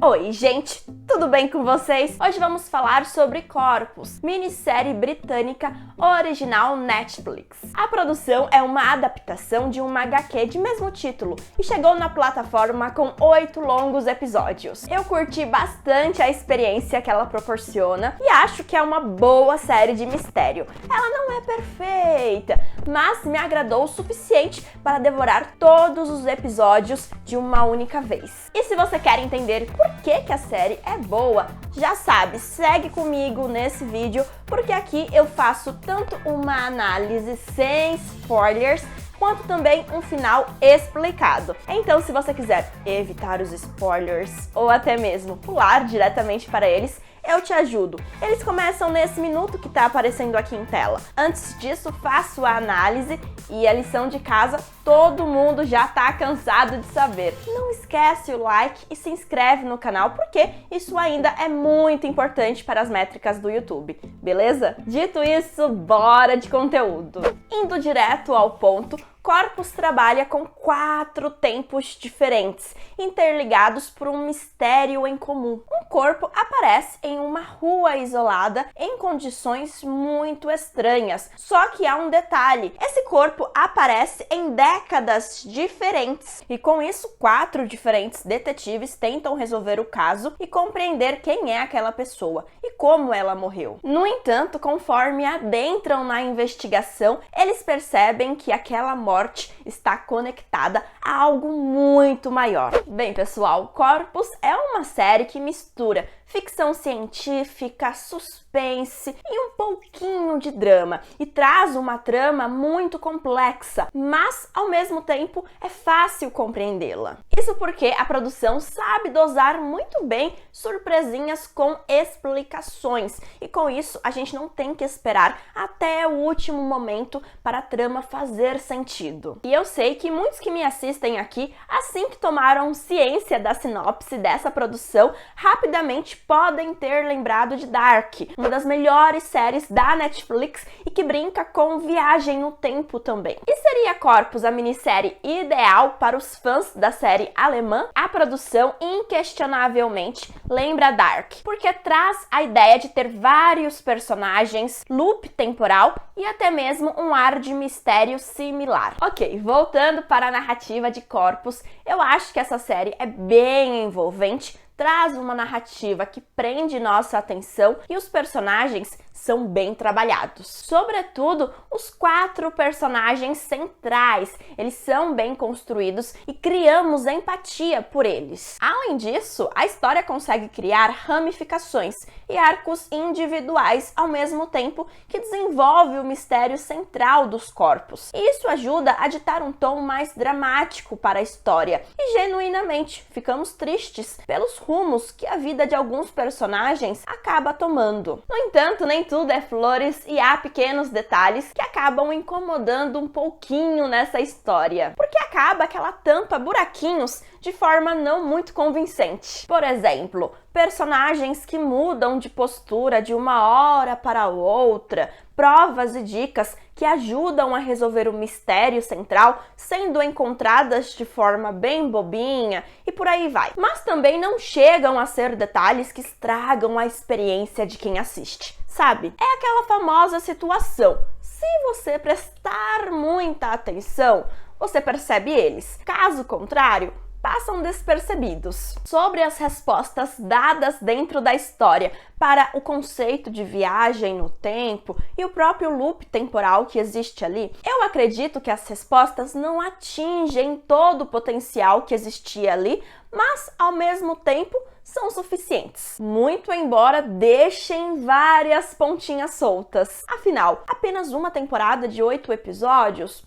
Oi, gente, tudo bem com vocês? Hoje vamos falar sobre Corpus, minissérie britânica original Netflix. A produção é uma adaptação de uma HQ de mesmo título e chegou na plataforma com 8 longos episódios. Eu curti bastante a experiência que ela proporciona e acho que é uma boa série de mistério. Ela não é perfeita, mas me agradou o suficiente para devorar todos os episódios de uma única vez. E se você quer entender por que a série é boa, já sabe, segue comigo nesse vídeo, porque aqui eu faço tanto uma análise sem spoilers, quanto também um final explicado. Então, se você quiser evitar os spoilers, ou até mesmo pular diretamente para eles, eu te ajudo. Eles começam nesse minuto que está aparecendo aqui em tela. Antes disso, faço a análise e a lição de casa todo mundo já está cansado de saber. Não esquece o like e se inscreve no canal, porque isso ainda é muito importante para as métricas do YouTube, beleza? Dito isso, bora de conteúdo. Indo direto ao ponto, Corpus trabalha com 4 tempos diferentes, interligados por um mistério em comum. Um corpo aparece em uma rua isolada em condições muito estranhas, só que há um detalhe: esse corpo aparece em décadas diferentes, e com isso 4 diferentes detetives tentam resolver o caso e compreender quem é aquela pessoa e como ela morreu. No entanto, conforme adentram na investigação, eles percebem que aquela morte está conectada a algo muito maior. Bem, pessoal, Corpus é uma série que mistura ficção científica, suspense e um pouquinho de drama, e traz uma trama muito complexa, mas ao mesmo tempo é fácil compreendê-la. Isso porque a produção sabe dosar muito bem surpresinhas com explicações, e com isso a gente não tem que esperar até o último momento para a trama fazer sentido. E eu sei que muitos que me assistem aqui, assim que tomaram ciência da sinopse dessa produção, rapidamente podem ter lembrado de Dark, uma das melhores séries da Netflix e que brinca com viagem no tempo também. E seria Corpus a minissérie ideal para os fãs da série alemã? A produção inquestionavelmente lembra Dark, porque traz a ideia de ter vários personagens, loop temporal e até mesmo um ar de mistério similar. Ok, voltando para a narrativa de Corpus, eu acho que essa série é bem envolvente, traz uma narrativa que prende nossa atenção e os personagens são bem trabalhados. Sobretudo, os 4 personagens centrais, eles são bem construídos e criamos empatia por eles. Além disso, a história consegue criar ramificações e arcos individuais ao mesmo tempo que desenvolve o mistério central dos corpos. Isso ajuda a ditar um tom mais dramático para a história e genuinamente ficamos tristes pelos rumos que a vida de alguns personagens acaba tomando. No entanto, nem tudo é flores e há pequenos detalhes que acabam incomodando um pouquinho nessa história, porque acaba que ela tampa buraquinhos de forma não muito convincente. Por exemplo, personagens que mudam de postura de uma hora para outra, provas e dicas que ajudam a resolver o mistério central sendo encontradas de forma bem bobinha e por aí vai. Mas também não chegam a ser detalhes que estragam a experiência de quem assiste, sabe? É aquela famosa situação: se você prestar muita atenção, você percebe eles. Caso contrário, passam despercebidos. Sobre as respostas dadas dentro da história para o conceito de viagem no tempo e o próprio loop temporal que existe ali, eu acredito que as respostas não atingem todo o potencial que existia ali, mas ao mesmo tempo são suficientes, muito embora deixem várias pontinhas soltas. Afinal, apenas uma temporada de 8 episódios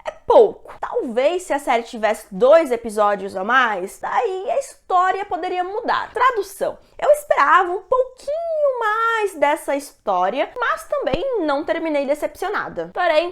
é pouco. Talvez se a série tivesse 2 episódios a mais, daí a história poderia mudar. Tradução: eu esperava um pouquinho mais dessa história, mas também não terminei decepcionada. Porém,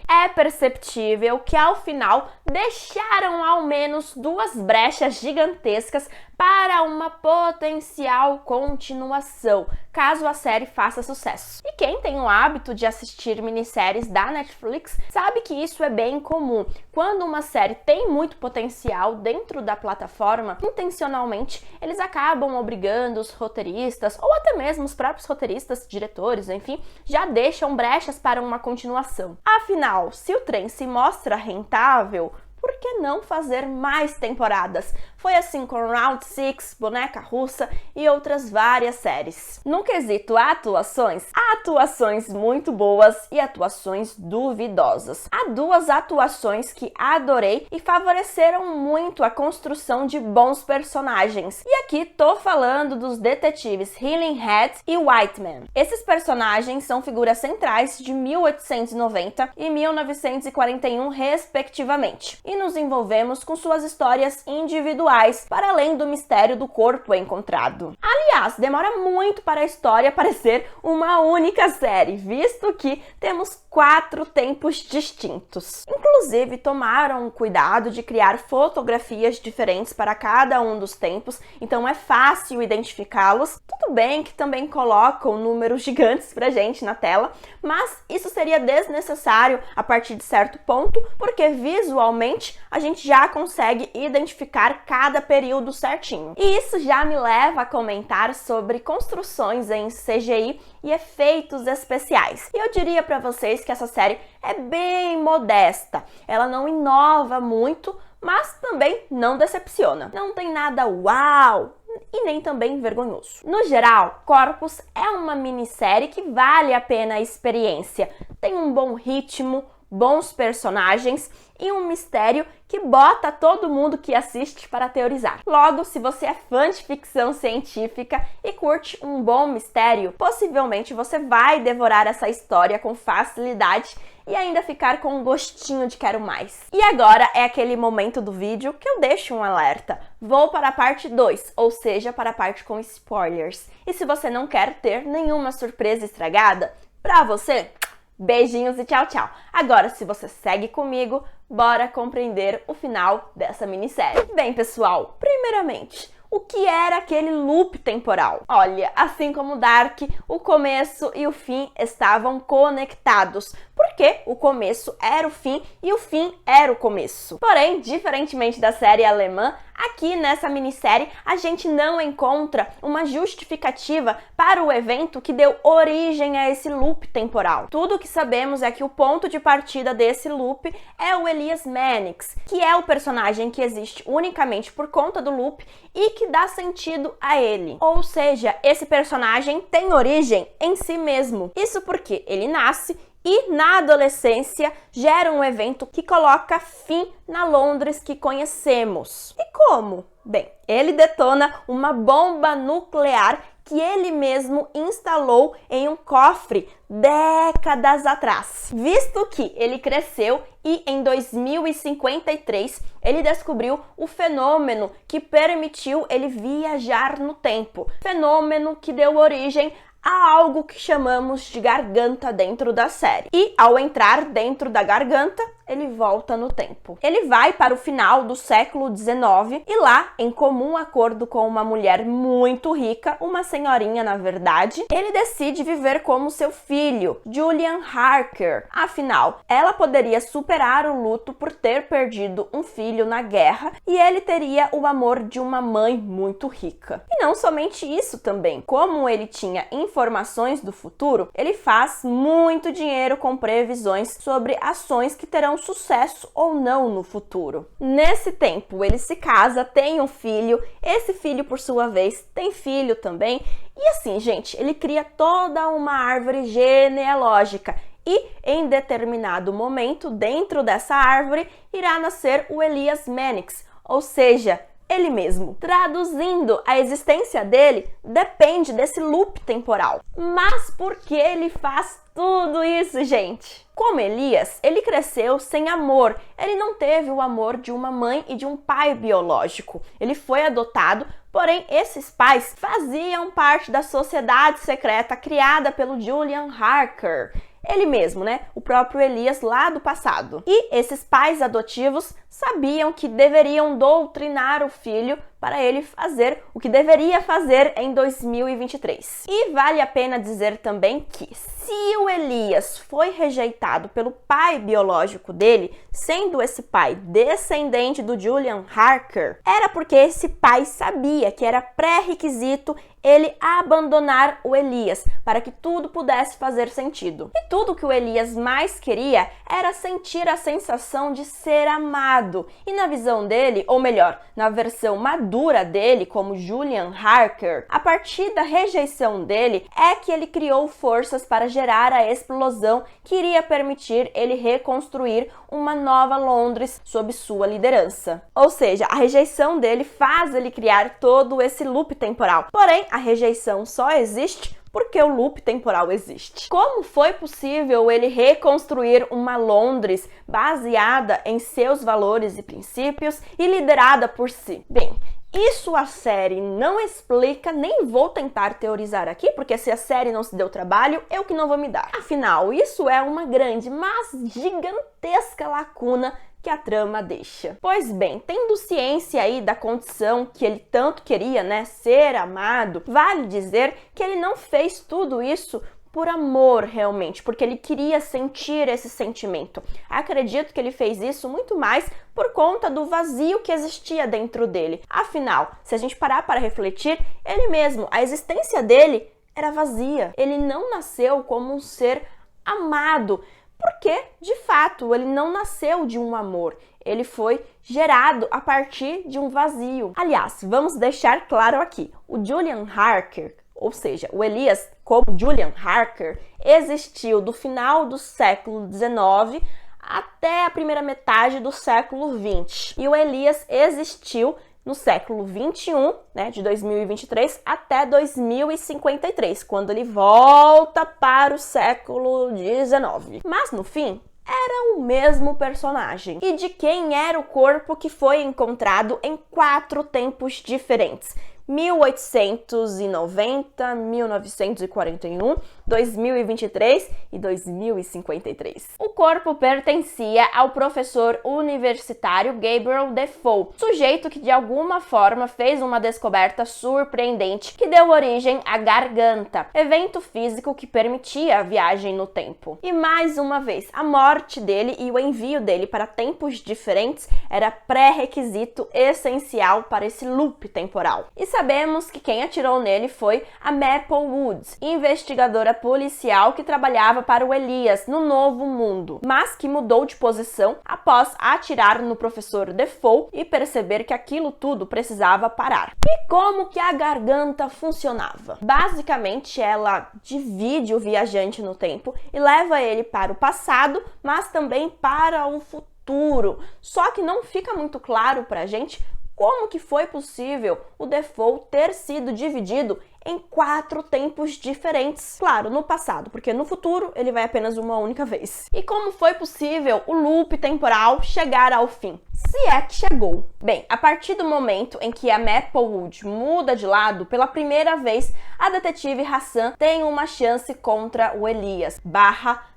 é perceptível que ao final deixaram ao menos 2 brechas gigantescas para uma potencial continuação, caso a série faça sucesso. E quem tem o hábito de assistir minisséries da Netflix sabe que isso isso é bem comum. Quando uma série tem muito potencial dentro da plataforma, intencionalmente, eles acabam obrigando os roteiristas, ou até mesmo os próprios roteiristas, diretores, enfim, já deixam brechas para uma continuação. Afinal, se o trem se mostra rentável, por que não fazer mais temporadas? Foi assim com Round 6, Boneca Russa e outras várias séries. No quesito atuações, há atuações muito boas e atuações duvidosas. Há duas atuações que adorei e favoreceram muito a construção de bons personagens. E aqui tô falando dos detetives Healing Head e Whiteman. Esses personagens são figuras centrais de 1890 e 1941, respectivamente. E nos envolvemos com suas histórias individuais, para além do mistério do corpo encontrado. Aliás, demora muito para a história parecer uma única série, visto que temos 4 tempos distintos. Inclusive, tomaram cuidado de criar fotografias diferentes para cada um dos tempos, então é fácil identificá-los. Tudo bem que também colocam números gigantes pra gente na tela, mas isso seria desnecessário a partir de certo ponto, porque visualmente a gente já consegue identificar cada período certinho. E isso já me leva a comentar sobre construções em CGI e efeitos especiais. E eu diria para vocês que essa série é bem modesta. Ela não inova muito, mas também não decepciona. Não tem nada uau e nem também vergonhoso. No geral, Corpus é uma minissérie que vale a pena a experiência. Tem um bom ritmo, bons personagens e um mistério que bota todo mundo que assiste para teorizar. Logo, se você é fã de ficção científica e curte um bom mistério, possivelmente você vai devorar essa história com facilidade e ainda ficar com um gostinho de quero mais. E agora é aquele momento do vídeo que eu deixo um alerta. Vou para a parte 2, ou seja, para a parte com spoilers. E se você não quer ter nenhuma surpresa estragada, pra você, beijinhos e tchau, tchau. Agora, se você segue comigo, bora compreender o final dessa minissérie. Bem, pessoal, primeiramente, o que era aquele loop temporal? Olha, assim como Dark, o começo e o fim estavam conectados, porque o começo era o fim e o fim era o começo. Porém, diferentemente da série alemã, aqui nessa minissérie a gente não encontra uma justificativa para o evento que deu origem a esse loop temporal. Tudo o que sabemos é que o ponto de partida desse loop é o Elias Mannix, que é o personagem que existe unicamente por conta do loop e que dá sentido a ele. Ou seja, esse personagem tem origem em si mesmo. Isso porque ele nasce e, na adolescência, gera um evento que coloca fim na Londres que conhecemos. E como? Bem, ele detona uma bomba nuclear que ele mesmo instalou em um cofre décadas atrás. Visto que ele cresceu e em 2053 ele descobriu o fenômeno que permitiu ele viajar no tempo. Fenômeno que deu origem a algo que chamamos de garganta dentro da série. E ao entrar dentro da garganta, ele volta no tempo. Ele vai para o final do século XIX e lá, em comum acordo com uma mulher muito rica, uma senhorinha na verdade, ele decide viver como seu filho, Julian Harker. Afinal, ela poderia superar o luto por ter perdido um filho na guerra e ele teria o amor de uma mãe muito rica. E não somente isso também, como ele tinha informações do futuro, ele faz muito dinheiro com previsões sobre ações que terão sucesso ou não no futuro. Nesse tempo, ele se casa, tem um filho, esse filho, por sua vez, tem filho também, e assim, gente, ele cria toda uma árvore genealógica. E, em determinado momento, dentro dessa árvore, irá nascer o Elias Mannix, ou seja, ele mesmo. Traduzindo, a existência dele depende desse loop temporal. Mas por que ele faz tudo isso, gente? Como Elias, ele cresceu sem amor. Ele não teve o amor de uma mãe e de um pai biológico. Ele foi adotado, porém esses pais faziam parte da sociedade secreta criada pelo Julian Harker. Ele mesmo, né? O próprio Elias lá do passado. E esses pais adotivos sabiam que deveriam doutrinar o filho para ele fazer o que deveria fazer em 2023. E vale a pena dizer também que, se o Elias foi rejeitado pelo pai biológico dele, sendo esse pai descendente do Julian Harker, era porque esse pai sabia que era pré-requisito ele abandonar o Elias para que tudo pudesse fazer sentido. E tudo que o Elias mais queria era sentir a sensação de ser amado. E na visão dele, ou melhor, na versão madura dele como Julian Harker, a partir da rejeição dele é que ele criou forças para gerar a explosão que iria permitir ele reconstruir uma nova Londres sob sua liderança. Ou seja, a rejeição dele faz ele criar todo esse loop temporal. Porém, a rejeição só existe porque o loop temporal existe. Como foi possível ele reconstruir uma Londres baseada em seus valores e princípios e liderada por si? Bem, isso a série não explica, nem vou tentar teorizar aqui, porque se a série não se deu trabalho, eu que não vou me dar. Afinal, isso é uma grande, mas gigantesca lacuna que a trama deixa. Pois bem, tendo ciência aí da condição que ele tanto queria, né, ser amado, vale dizer que ele não fez tudo isso por amor realmente, porque ele queria sentir esse sentimento. Acredito que ele fez isso muito mais por conta do vazio que existia dentro dele. Afinal, se a gente parar para refletir, ele mesmo, a existência dele era vazia. Ele não nasceu como um ser amado, porque, de fato, ele não nasceu de um amor. Ele foi gerado a partir de um vazio. Aliás, vamos deixar claro aqui, o Julian Harker, ou seja, o Elias como Julian Harker, existiu do final do século XIX até a primeira metade do século XX. E o Elias existiu no século 21, né, de 2023 até 2053, quando ele volta para o século 19. Mas no fim, era o mesmo personagem. E de quem era o corpo que foi encontrado em 4 tempos diferentes: 1890, 1941, 2023 e 2053. O corpo pertencia ao professor universitário Gabriel Defoe, sujeito que de alguma forma fez uma descoberta surpreendente que deu origem à garganta, evento físico que permitia a viagem no tempo. E mais uma vez, a morte dele e o envio dele para tempos diferentes era pré-requisito essencial para esse loop temporal. E sabemos que quem atirou nele foi a Maple Woods, investigadora policial que trabalhava para o Elias no Novo Mundo, mas que mudou de posição após atirar no professor Defoe e perceber que aquilo tudo precisava parar. E como que a garganta funcionava? Basicamente, ela divide o viajante no tempo e leva ele para o passado, mas também para o futuro. Só que não fica muito claro pra gente como que foi possível o Defoe ter sido dividido em 4 tempos diferentes. Claro, no passado, porque no futuro ele vai apenas uma única vez. E como foi possível o loop temporal chegar ao fim? Se é que chegou. Bem, a partir do momento em que a Maplewood muda de lado, pela primeira vez, a detetive Hassan tem uma chance contra o Elias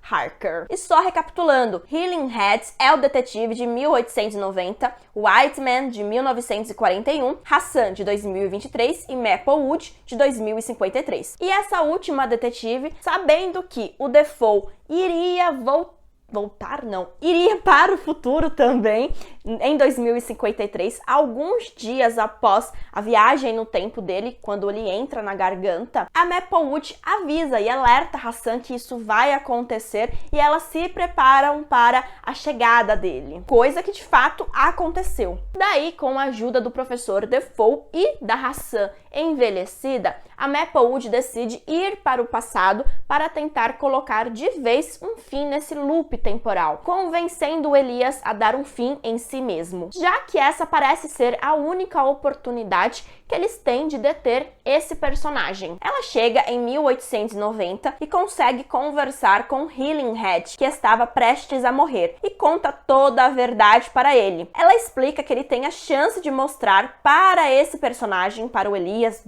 Harker. E só recapitulando, Healing Heads é o detetive de 1890, Whiteman de 1941, Hassan de 2023 e Maplewood de 2053. E essa última detetive, sabendo que o Defoe iria iria para o futuro também, em 2053, alguns dias após a viagem no tempo dele, quando ele entra na garganta, a Maplewood avisa e alerta Hassan que isso vai acontecer e elas se preparam para a chegada dele, coisa que de fato aconteceu. Daí, com a ajuda do professor Defoe e da Hassan envelhecida, a Maplewood decide ir para o passado para tentar colocar de vez um fim nesse loop temporal, convencendo o Elias a dar um fim em si mesmo, já que essa parece ser a única oportunidade que eles têm de deter esse personagem. Ela chega em 1890 e consegue conversar com Healing Head, que estava prestes a morrer, e conta toda a verdade para ele. Ela explica que ele tem a chance de mostrar para esse personagem, para o Elias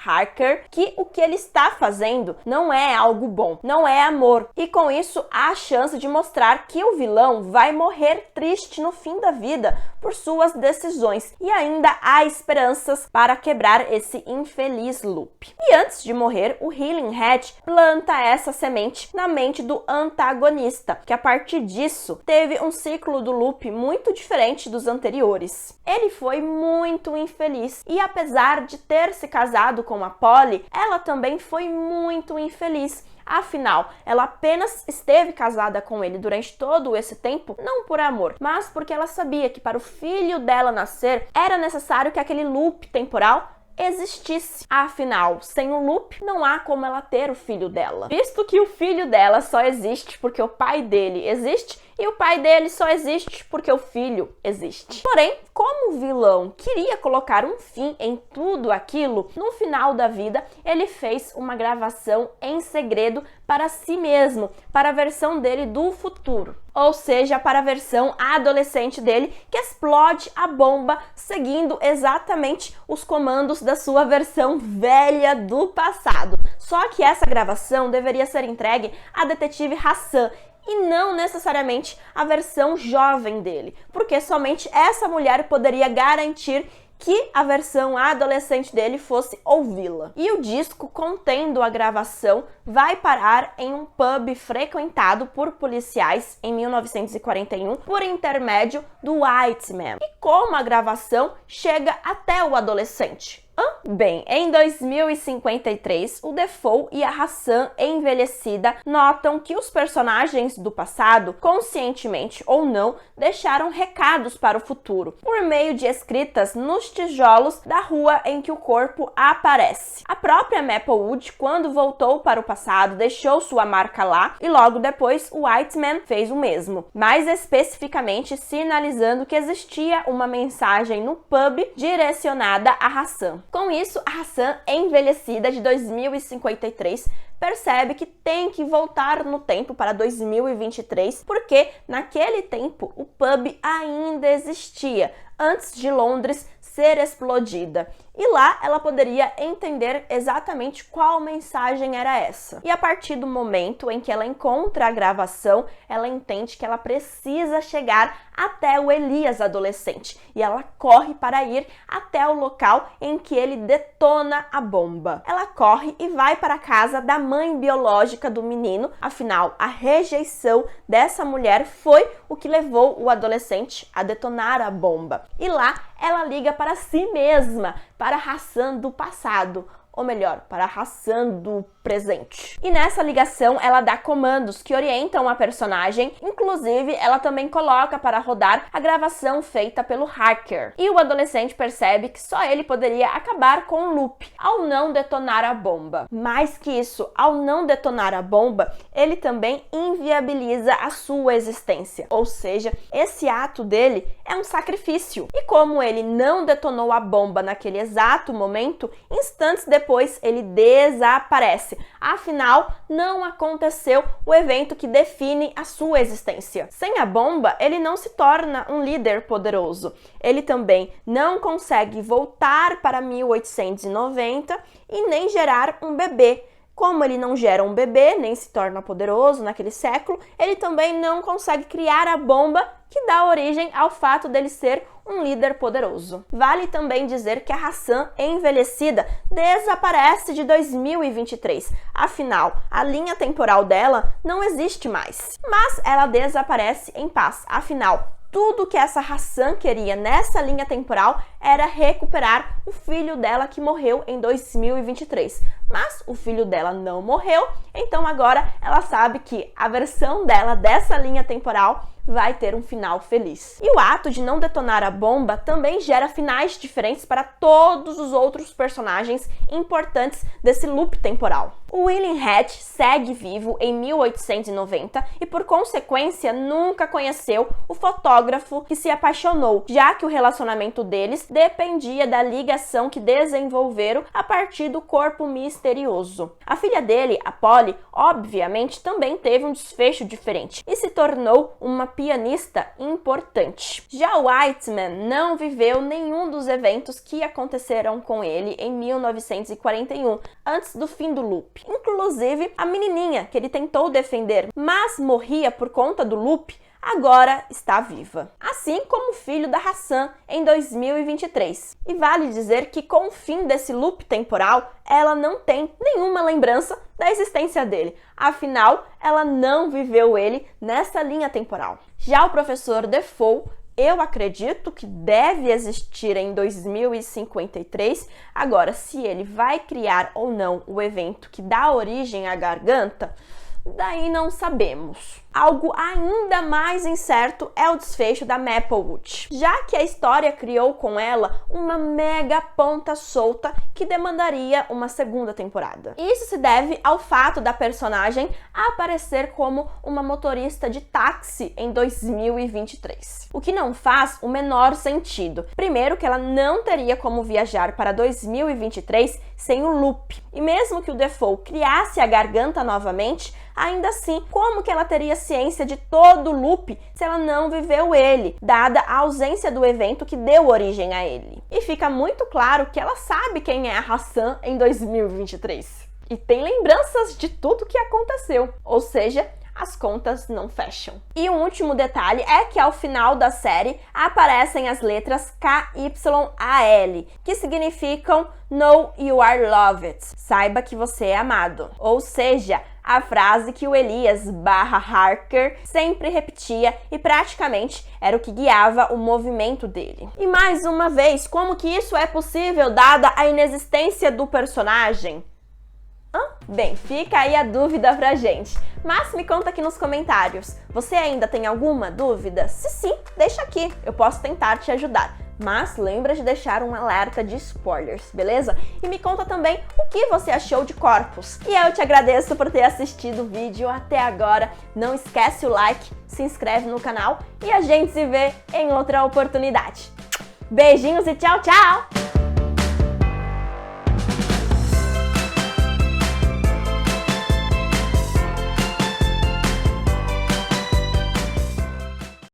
Harker, que o que ele está fazendo não é algo bom, não é amor, e com isso há a chance de mostrar mostrar que o vilão vai morrer triste no fim da vida por suas decisões e ainda há esperanças para quebrar esse infeliz loop. E antes de morrer, o Healing Head planta essa semente na mente do antagonista, que a partir disso teve um ciclo do loop muito diferente dos anteriores. Ele foi muito infeliz e apesar de ter se casado com a Polly, ela também foi muito infeliz. Afinal, ela apenas esteve casada com ele durante todo esse tempo, não por amor, mas porque ela sabia que para o filho dela nascer, era necessário que aquele loop temporal existisse. Afinal, sem o loop, não há como ela ter o filho dela. Visto que o filho dela só existe porque o pai dele existe, e o pai dele só existe porque o filho existe. Porém, como o vilão queria colocar um fim em tudo aquilo, no final da vida, ele fez uma gravação em segredo para si mesmo, para a versão dele do futuro. Ou seja, para a versão adolescente dele, que explode a bomba seguindo exatamente os comandos da sua versão velha do passado. Só que essa gravação deveria ser entregue à detetive Hassan, e não necessariamente a versão jovem dele, porque somente essa mulher poderia garantir que a versão adolescente dele fosse ouvi-la. E o disco contendo a gravação vai parar em um pub frequentado por policiais em 1941 por intermédio do Whiteman. E como a gravação chega até o adolescente? Bem, em 2053, o Defoe e a Hassan envelhecida notam que os personagens do passado, conscientemente ou não, deixaram recados para o futuro, por meio de escritas nos tijolos da rua em que o corpo aparece. A própria Maplewood, quando voltou para o passado, deixou sua marca lá e logo depois o Whiteman fez o mesmo, mais especificamente sinalizando que existia uma mensagem no pub direcionada a Hassan. Com isso, a Hassan, envelhecida de 2053, percebe que tem que voltar no tempo para 2023, porque naquele tempo o pub ainda existia, antes de Londres ser explodida. E lá ela poderia entender exatamente qual mensagem era essa. E a partir do momento em que ela encontra a gravação, ela entende que ela precisa chegar até o Elias adolescente. E ela corre para ir até o local em que ele detona a bomba. Ela corre e vai para a casa da mãe biológica do menino. Afinal, a rejeição dessa mulher foi o que levou o adolescente a detonar a bomba. E lá ela liga para si mesma, para Hassan do passado, ou melhor, para Hassan do presente. E nessa ligação ela dá comandos que orientam a personagem, inclusive ela também coloca para rodar a gravação feita pelo hacker. E o adolescente percebe que só ele poderia acabar com o loop, ao não detonar a bomba. Mais que isso, ao não detonar a bomba, ele também inviabiliza a sua existência. Ou seja, esse ato dele é um sacrifício. E como ele não detonou a bomba naquele exato momento, instantes depois ele desaparece. Afinal, não aconteceu o evento que define a sua existência. Sem a bomba, ele não se torna um líder poderoso. Ele também não consegue voltar para 1890 e nem gerar um bebê. Como ele não gera um bebê, nem se torna poderoso naquele século, ele também não consegue criar a bomba que dá origem ao fato dele ser um líder poderoso. Vale também dizer que a Hassan, envelhecida, desaparece de 2023. Afinal, a linha temporal dela não existe mais. Mas ela desaparece em paz. Afinal, tudo que essa Hassan queria nessa linha temporal era recuperar o filho dela que morreu em 2023. Mas o filho dela não morreu, então agora ela sabe que a versão dela dessa linha temporal vai ter um final feliz. E o ato de não detonar a bomba também gera finais diferentes para todos os outros personagens importantes desse loop temporal. O William Hatch segue vivo em 1890 e, por consequência, nunca conheceu o fotógrafo que se apaixonou, já que o relacionamento deles dependia da ligação que desenvolveram a partir do corpo misterioso. A filha dele, a Polly, obviamente também teve um desfecho diferente e se tornou uma pianista importante. Já Whitman não viveu nenhum dos eventos que aconteceram com ele em 1941, antes do fim do loop. Inclusive, a menininha que ele tentou defender, mas morria por conta do loop, agora está viva. Assim como o filho da Hassan em 2023. E vale dizer que com o fim desse loop temporal, ela não tem nenhuma lembrança da existência dele. Afinal, ela não viveu ele nessa linha temporal. Já o professor Defoe, eu acredito que deve existir em 2053. Agora, se ele vai criar ou não o evento que dá origem à garganta, daí não sabemos. Algo ainda mais incerto é o desfecho da Maplewood, já que a história criou com ela uma mega ponta solta que demandaria uma segunda temporada. Isso se deve ao fato da personagem aparecer como uma motorista de táxi em 2023, o que não faz o menor sentido. Primeiro que ela não teria como viajar para 2023 sem o loop, e mesmo que o Defoe criasse a garganta novamente, ainda assim, como que ela teria ciência de todo o loop se ela não viveu ele, dada a ausência do evento que deu origem a ele? E fica muito claro que ela sabe quem é a Hassan em 2023. E tem lembranças de tudo que aconteceu, ou seja, as contas não fecham. E um último detalhe é que ao final da série aparecem as letras KYAL, que significam Know You Are Loved, saiba que você é amado. Ou seja, a frase que o Elias Harker sempre repetia e praticamente era o que guiava o movimento dele. E mais uma vez, como que isso é possível dada a inexistência do personagem? Bem, fica aí a dúvida pra gente. Mas me conta aqui nos comentários, você ainda tem alguma dúvida? Se sim, deixa aqui, eu posso tentar te ajudar. Mas lembra de deixar um alerta de spoilers, beleza? E me conta também o que você achou de Corpus. E eu te agradeço por ter assistido o vídeo até agora. Não esquece o like, se inscreve no canal e a gente se vê em outra oportunidade. Beijinhos e tchau, tchau!